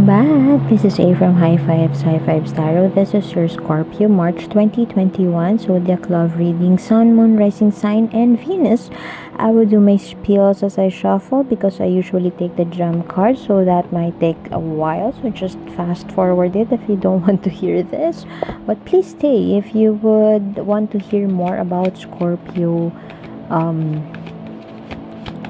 Welcome back. This is A from High Fives High Fives Tarot. This is your Scorpio, March 2021 zodiac love reading, Sun, Moon, Rising Sign, and Venus. I will do my spills as I shuffle because I usually take the drum card, so that might take a while. So just fast forward it if you don't want to hear this. But please stay if you would want to hear more about Scorpio.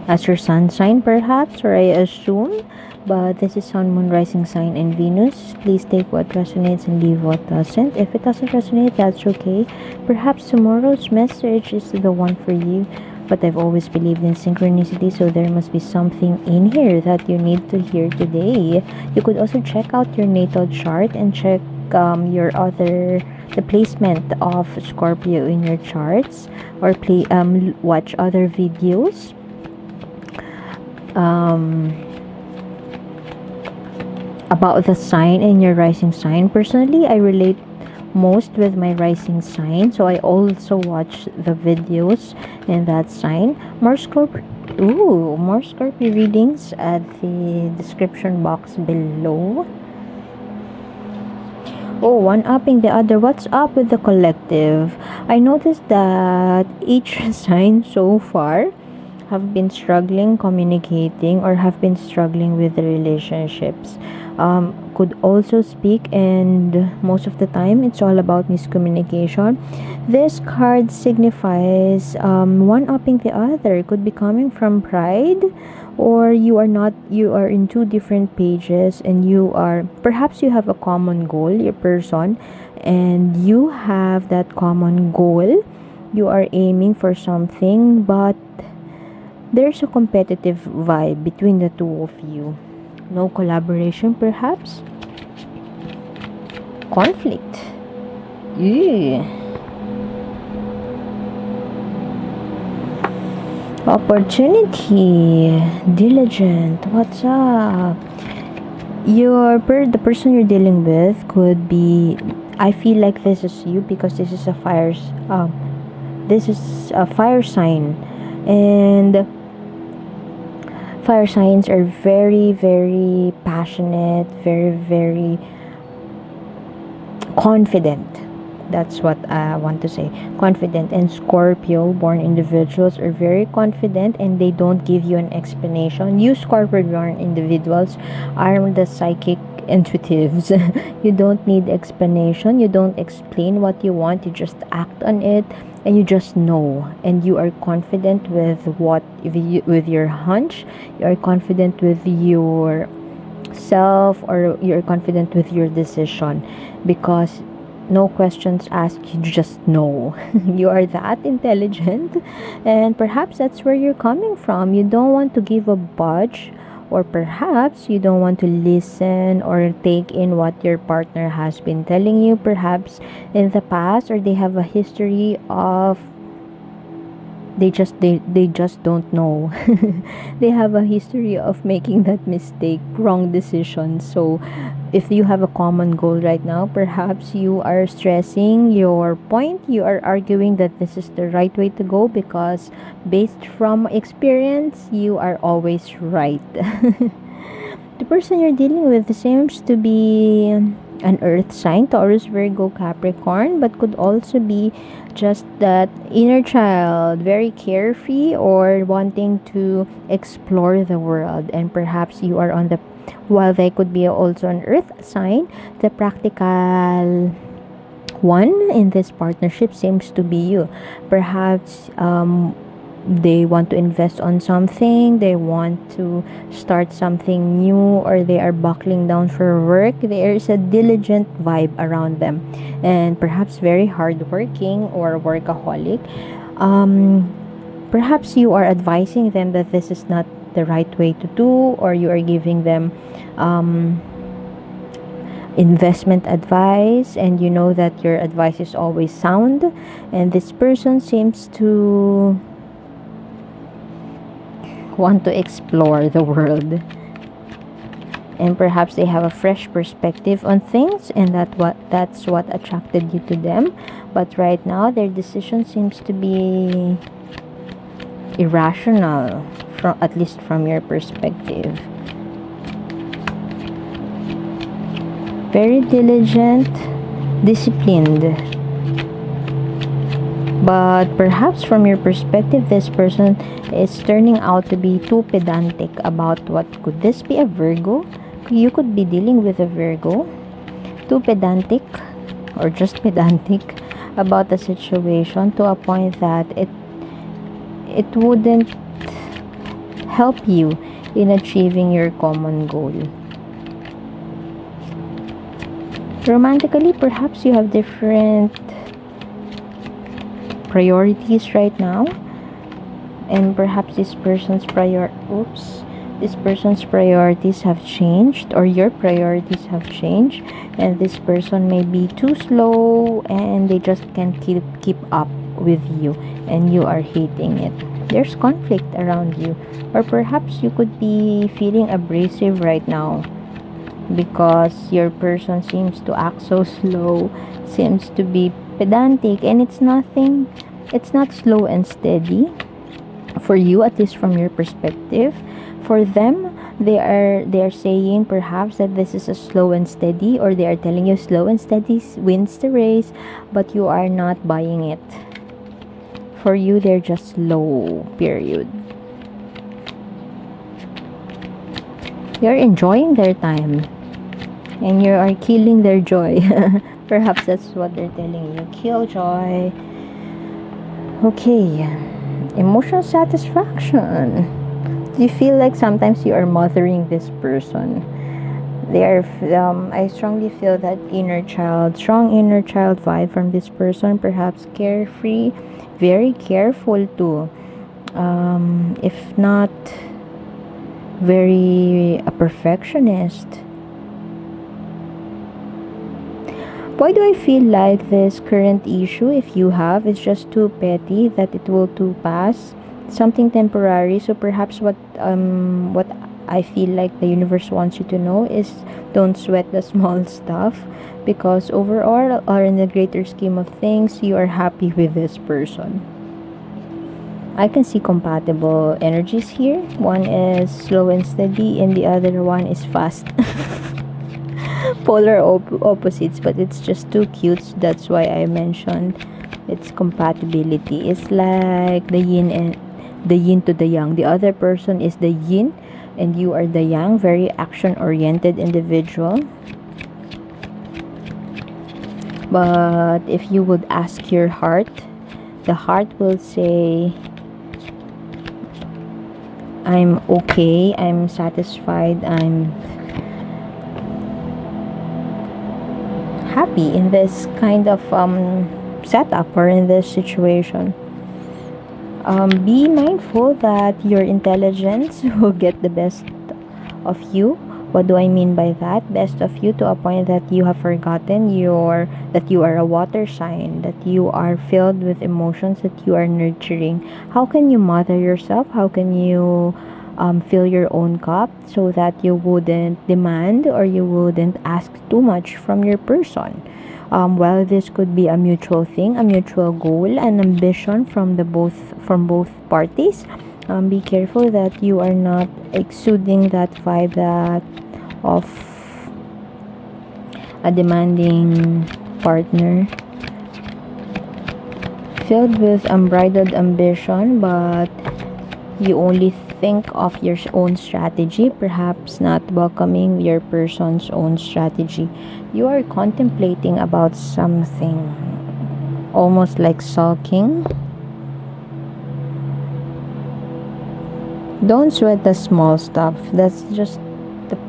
As your sun sign, perhaps, or I assume. But this is Sun, Moon, Rising Sign, and Venus. Please take what resonates and leave what doesn't. If it doesn't resonate, that's okay. Perhaps tomorrow's message is the one for you. But I've always believed in synchronicity, so there must be something in here that you need to hear today. You could also check out your natal chart and check the placement of Scorpio in your charts, or watch other videos. About the sign and your rising sign. Personally, I relate most with my rising sign, so I also watch the videos in that sign. More Scorpio readings at the description box below. Oh, one upping the other. What's up with the collective? I noticed that each sign so far have been struggling communicating, or have been struggling with the relationships. Could also speak, and most of the time it's all about miscommunication. This card signifies one upping the other. Could be coming from pride, or you are in two different pages, and perhaps you have a common goal, your person, and you have that common goal. You are aiming for something, but there's a competitive vibe between the two of you. No collaboration, perhaps? Conflict. Ew. Opportunity. Diligent. What's up? The person you're dealing with could be. I feel like this is you, because this is a fire sign, and fire signs are very, very passionate, very, very confident. That's what I want to say. Confident. And Scorpio born individuals are very confident, and they don't give you an explanation. You Scorpio born individuals are the psychic intuitives. You don't need explanation. You don't explain what you want. You just act on it, and you just know, and you are confident with with your hunch. You are confident with your self, or you're confident with your decision, because no questions asked, you just know. You are that intelligent, and perhaps that's where you're coming from. You don't want to give a budge, or perhaps you don't want to listen or take in what your partner has been telling you, perhaps in the past, or they have a history of they just don't know. They have a history of making that mistake, wrong decision. So if you have a common goal right now, perhaps you are stressing your point. You are arguing that this is the right way to go, because based from experience, you are always right. The person you're dealing with seems to be an earth sign, Taurus, Virgo, Capricorn, but could also be just that inner child, very carefree, or wanting to explore the world. And perhaps you are while they could be also an earth sign, the practical one in this partnership seems to be you. Perhaps they want to invest on something, they want to start something new, or they are buckling down for work. There is a diligent vibe around them, and perhaps very hardworking or workaholic. Perhaps you are advising them that this is not the right way to do, or you are giving them investment advice, and you know that your advice is always sound. And this person seems to want to explore the world, and perhaps they have a fresh perspective on things, and that's what attracted you to them. But right now their decision seems to be irrational, at least from your perspective. Very diligent, disciplined. But perhaps from your perspective, this person is turning out to be too pedantic about what could this be a Virgo? You could be dealing with a Virgo. Too pedantic or just pedantic about the situation to a point that it wouldn't help you in achieving your common goal. Romantically, perhaps you have different priorities right now, and perhaps this person's priorities have changed, or your priorities have changed, and this person may be too slow and they just can't keep up with you, and you are hating it. There's conflict around you, or perhaps you could be feeling abrasive right now because your person seems to act so slow, seems to be pedantic, and it's not slow and steady for you, at least from your perspective. For them, they are saying perhaps that this is a slow and steady, or they are telling you slow and steady wins the race, but you are not buying it. For you, they're just slow, period. You're enjoying their time and you are killing their joy. Perhaps that's what they're telling you. Kill joy. Okay. Emotional satisfaction. Do you feel like sometimes you are mothering this person? I strongly feel that strong inner child vibe from this person. Perhaps carefree, very careful too. If not very a perfectionist. Why do I feel like this current issue, if you have, is just too petty that it will too pass? Something temporary. So perhaps what I feel like the universe wants you to know is don't sweat the small stuff, because overall, or in the greater scheme of things, you are happy with this person. I can see compatible energies here. One is slow and steady, and the other one is fast. Polar opposites, but it's just too cute. That's why I mentioned its compatibility. It's like the yin to the yang. The other person is the yin, and you are the yang. Very action-oriented individual. But if you would ask your heart, the heart will say, I'm okay, I'm satisfied, I'm happy in this kind of setup or in this situation. Be mindful that your intelligence will get the best of you. What do I mean by that? Best of you to a point that you have forgotten that you are a water sign, that you are filled with emotions, that you are nurturing. How can you mother yourself? How can you fill your own cup so that you wouldn't demand or you wouldn't ask too much from your person? Well, this could be a mutual thing, a mutual goal, an ambition from both parties. Be careful that you are not exuding that vibe of a demanding partner, filled with unbridled ambition, but you only think of your own strategy, perhaps not welcoming your person's own strategy. You are contemplating about something, almost like sulking. Don't sweat the small stuff. That's just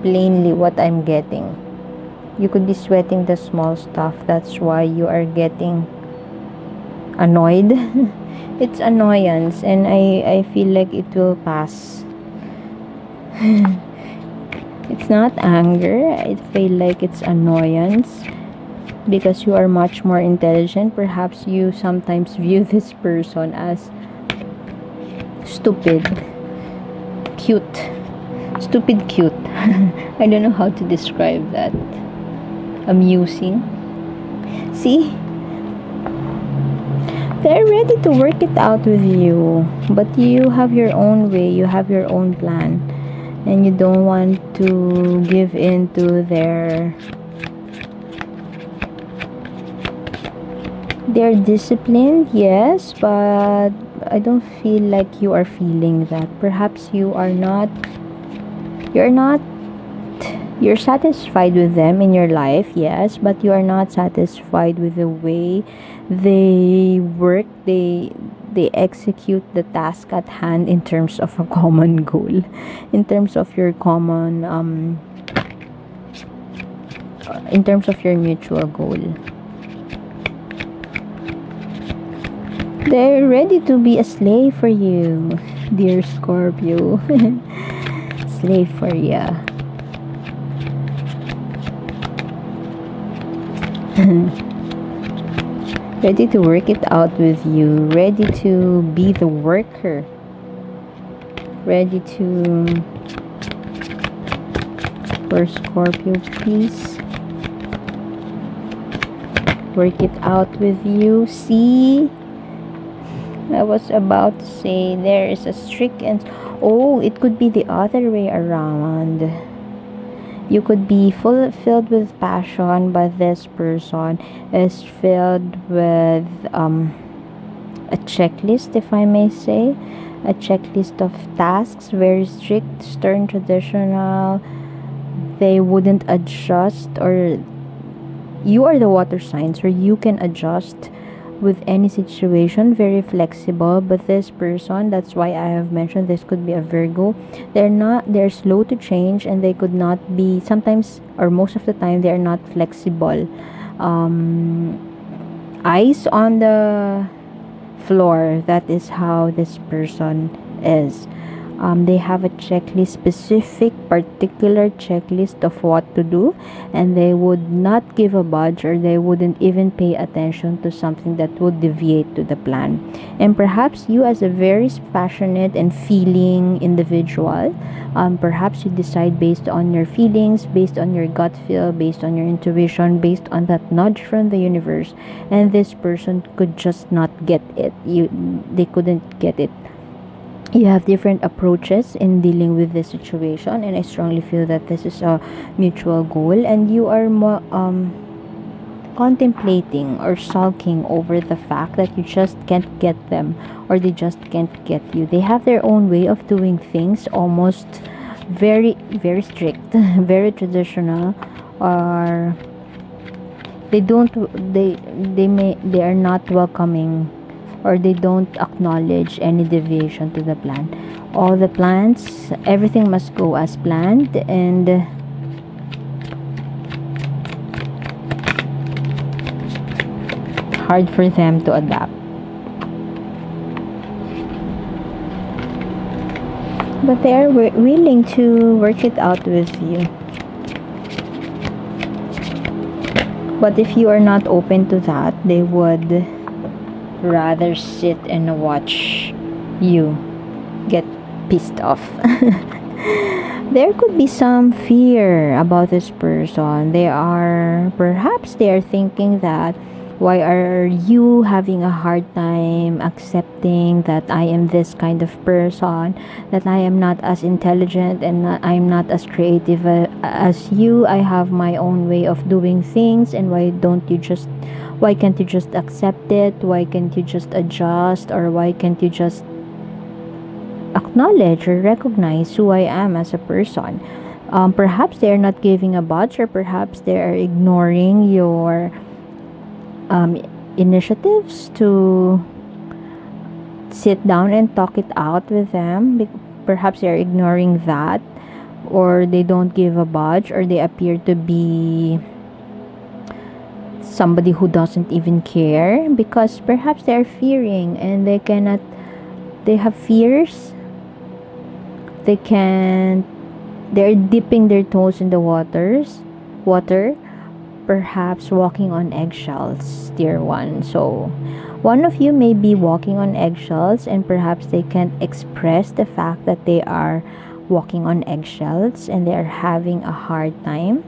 plainly what I'm getting. You could be sweating the small stuff. That's why you are getting annoyed. It's annoyance, and I feel like it will pass. It's not anger. I feel like it's annoyance, because you are much more intelligent. Perhaps you sometimes view this person as stupid cute. I don't know how to describe that. Amusing. See, they're ready to work it out with you, but you have your own way, you have your own plan, and you don't want to give in to their They're disciplined, yes, but I don't feel like you are feeling that. Perhaps you're not, you're satisfied with them in your life, yes, but you are not satisfied with the way they work, they execute the task at hand in terms of a common goal, in terms of your common in terms of your mutual goal. They're ready to be a slave for you, dear Scorpio. Slave for ya. Ready to work it out with you, ready to be the worker, ready to, for Scorpio, please work it out with you. See, I was about to say there is a strict and, oh, it could be the other way around. You could be filled with passion, but this person is filled with a checklist, if I may say, a checklist of tasks, very strict, stern, traditional. They wouldn't adjust, or you are the water sign, so you can adjust with any situation, very flexible. But this person, that's why I have mentioned this could be a Virgo, they're slow to change, and they could not be, sometimes or most of the time they are not flexible. Eyes on the floor, that is how this person is. They have a checklist, specific, particular checklist of what to do, and they would not give a budge, or they wouldn't even pay attention to something that would deviate to the plan. And perhaps you, as a very passionate and feeling individual, perhaps you decide based on your feelings, based on your gut feel, based on your intuition, based on that nudge from the universe, and this person could just not get it. They couldn't get it. You have different approaches in dealing with this situation, and I strongly feel that this is a mutual goal, and you are more contemplating or sulking over the fact that you just can't get them, or they just can't get you. They have their own way of doing things, almost very, very strict, very traditional, or they don't they are not welcoming, or they don't acknowledge any deviation to the plan. All the plans, everything must go as planned, and hard for them to adapt. But they are willing to work it out with you. But if you are not open to that, they would rather sit and watch you get pissed off. There could be some fear about this person. Perhaps they are thinking that, why are you having a hard time accepting that I am this kind of person, that I am not as intelligent, and I'm not as creative as you. I have my own way of doing things, and why can't you just accept it? Why can't you just adjust? Or why can't you just acknowledge or recognize who I am as a person? Perhaps they are not giving a budge, or perhaps they are ignoring your initiatives to sit down and talk it out with them. Perhaps they are ignoring that, or they don't give a budge, or they appear to be somebody who doesn't even care, because perhaps they're fearing, and they have fears. They're dipping their toes in the water, perhaps walking on eggshells, dear one. So one of you may be walking on eggshells, and perhaps they can't express the fact that they are walking on eggshells, and they are having a hard time.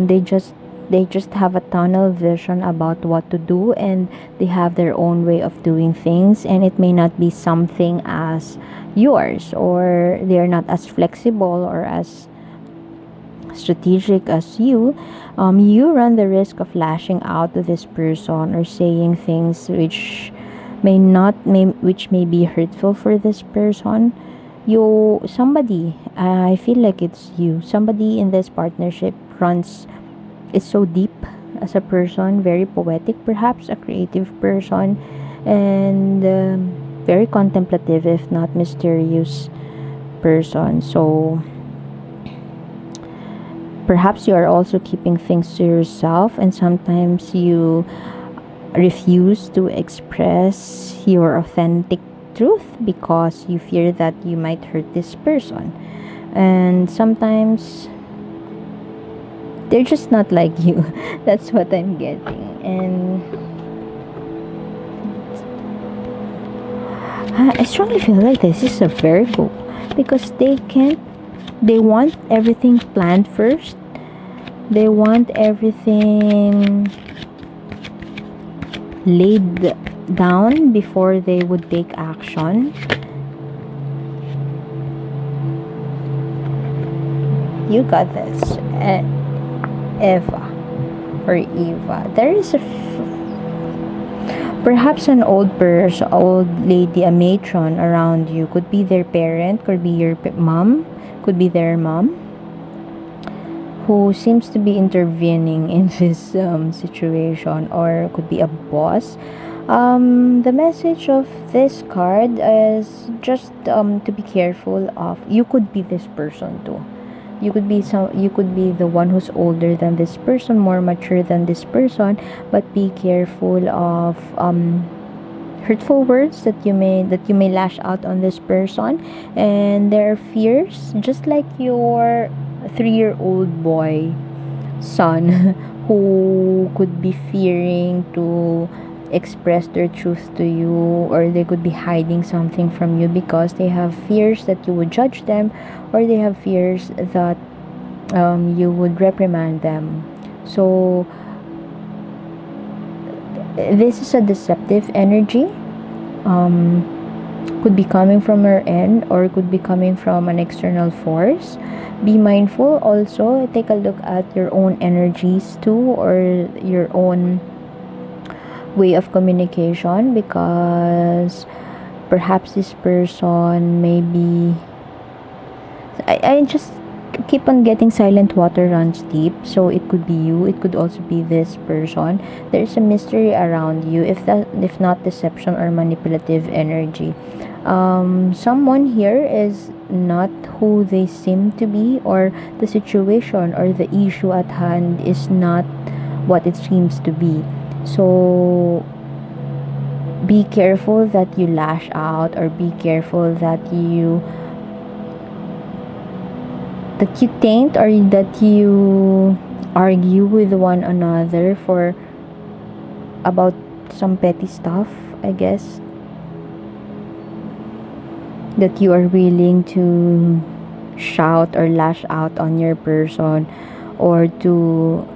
They just have a tunnel vision about what to do, and they have their own way of doing things, and it may not be something as yours, or they are not as flexible or as strategic as you, you run the risk of lashing out to this person or saying things which may be hurtful for this person. I feel like it's you. Somebody in this partnership runs is so deep as a person, very poetic, perhaps a creative person, and very contemplative, if not mysterious person. So perhaps you are also keeping things to yourself, and sometimes you refuse to express your authentic truth because you fear that you might hurt this person. And sometimes they're just not like you. That's what I'm getting. And I strongly feel like this is a Virgo because they want everything planned first. They want everything laid down before they would take action. You got this, Eva or Eva. There is perhaps an old lady, a matron around you. Could be their parent, could be your mom, could be their mom, who seems to be intervening in this situation, or could be a boss. The message of this card is just to be careful of. You could be this person too. You could be the one who's older than this person, more mature than this person, but be careful of hurtful words that you may lash out on this person. And their fears, just like your 3-year-old boy son who could be fearing to express their truth to you, or they could be hiding something from you because they have fears that you would judge them, or they have fears that you would reprimand them. So this is a deceptive energy. Could be coming from your end, or could be coming from an external force. Be mindful also. Take a look at your own energies too, or your own way of communication, because perhaps this person maybe I just keep on getting silent water runs deep. So it could be you, it could also be this person. There's a mystery around you, if not deception or manipulative energy. Someone here is not who they seem to be, or the situation or the issue at hand is not what it seems to be. So be careful that you lash out, or be careful that you taint, or that you argue with one another for about some petty stuff, I guess, that you are willing to shout or lash out on your person, or to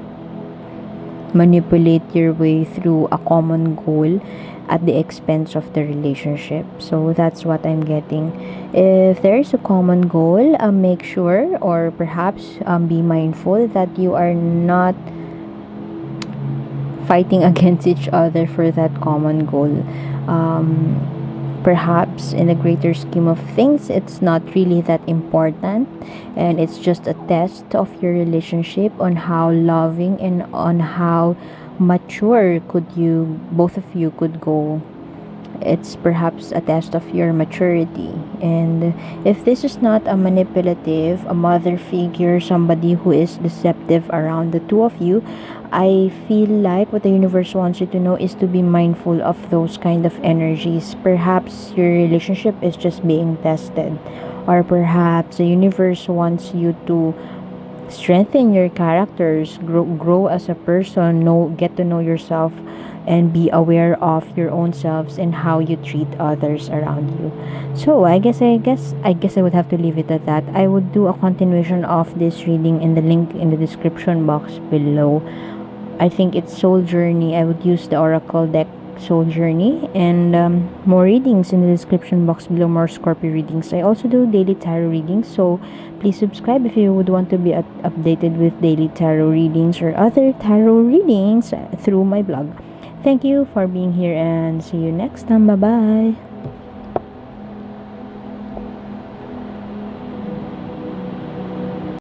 manipulate your way through a common goal at the expense of the relationship. So that's what I'm getting. If there is a common goal, make sure, or perhaps be mindful that you are not fighting against each other for that common goal. Perhaps in the greater scheme of things, it's not really that important, and it's just a test of your relationship on how loving and on how mature could you both of you could go. It's perhaps a test of your maturity. And if this is not a manipulative, a mother figure, somebody who is deceptive around the two of you, I feel like what the universe wants you to know is to be mindful of those kind of energies. Perhaps your relationship is just being tested, or perhaps the universe wants you to strengthen your characters, grow as a person, get to know yourself, and be aware of your own selves and how you treat others around you. So I would have to leave it at that. I would do a continuation of this reading in the link in the description box below. I think it's Soul Journey. I would use the Oracle deck soul journey, and more readings in the description box below. More Scorpio readings. I also do daily tarot readings, so please subscribe if you would want to be updated with daily tarot readings or other tarot readings through my blog. Thank you for being here, and see you next time. Bye bye.